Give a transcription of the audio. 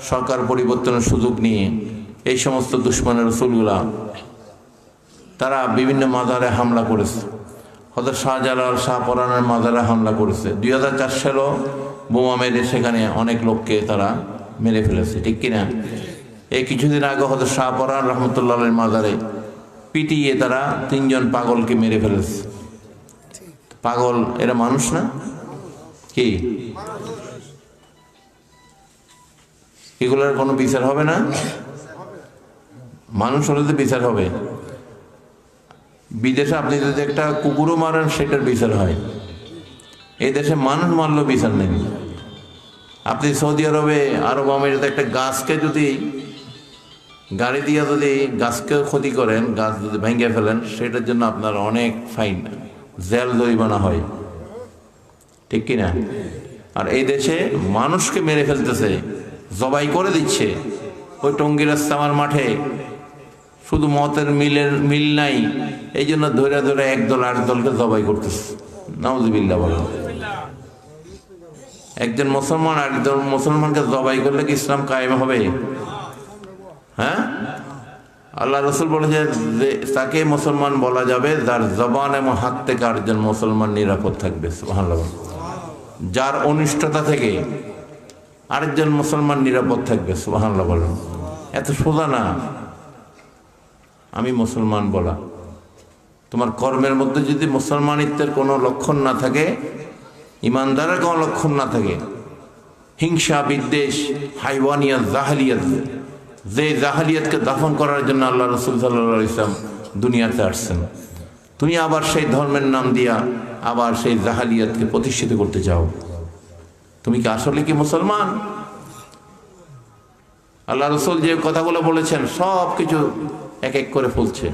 সরকার পরিবর্তনের সুযোগ নিয়ে এই সমস্ত দুশ্মনের রসুলগুলা তারা বিভিন্ন মাজারে হামলা করেছে। হযরত শাহজালাল শাহপরানের মাজারে হামলা করেছে। 2004 সালেও বোমা মেরে সেখানে অনেক লোককে তারা মেরে ফেলেছে, ঠিক কিনা? এই কিছুদিন আগে হযরত শাহপরান রহমতুল্লাহের মাজারে পিটিয়ে তারা 3 জন পাগলকে মেরে ফেলেছে। পাগল এরা মানুষ না? কি এগুলোর কোনো বিচার হবে না? মানুষ হলে তো বিচার হবে। বিদেশে আপনি যদি একটা কুকুরও মারেন সেটার বিচার হয়, এই দেশে মানুষ মারলেও বিচার নেই। আপনি সৌদি আরবে, আরব আমিরাতে একটা গাছকে যদি গাড়ি দিয়ে যদি গাছকে ক্ষতি করেন, গাছ যদি ভেঙে ফেলেন, সেটার জন্য আপনার অনেক ফাইন, জেল জরিমানা হয়, ঠিক কিনা? আর এই দেশে মানুষকে মেরে ফেলতেছে, জবাই করে দিচ্ছে। ওই টঙ্গী রাস্তামার মাঠে শুধু মতের মিল নাই, এই জন্য ধরে ধরে একদল আরেক দলকে জবাই করতেছে। নাউজুবিল্লাহ বলো। একজন মুসলমান আরেকজন মুসলমানকে জবাই করলে কি ইসলাম কায়েম হবে? হ্যাঁ, আল্লাহ রসুল বলেছেন যে তাকে মুসলমান বলা যাবে যার জবান এবং হাত থেকে আরেকজন মুসলমান নিরাপদ থাকবে। সুবহানাল্লাহ। যার অনিষ্টতা থেকে আরেকজন মুসলমান নিরাপদ থাকবে। সুবহানাল্লাহ বলো। এত সোজা না আমি মুসলমান বলা। তোমার কর্মের মধ্যে যদি মুসলমানিত্বের কোনো লক্ষণ না থাকে, ইমানদারের কোনো লক্ষণ না থাকে, হিংসা বিদ্বেষ হাইওয়ানিয়াত জাহেলিয়াত, যে জাহেলিয়াতকে দাফন করার জন্য আল্লাহ রসুল সাল্লাল্লাহু আলাইহি ওয়াসাল্লাম দুনিয়াতে আসছেন, তুমি আবার সেই ধর্মের নাম দিয়া আবার সেই জাহেলিয়াতকে প্রতিষ্ঠিত করতে চাও, তুমি কি আসলে কি মুসলমান? আল্লাহ রসুল যে কথাগুলো বলেছেন সব কিছু এক এক করে ফলছে।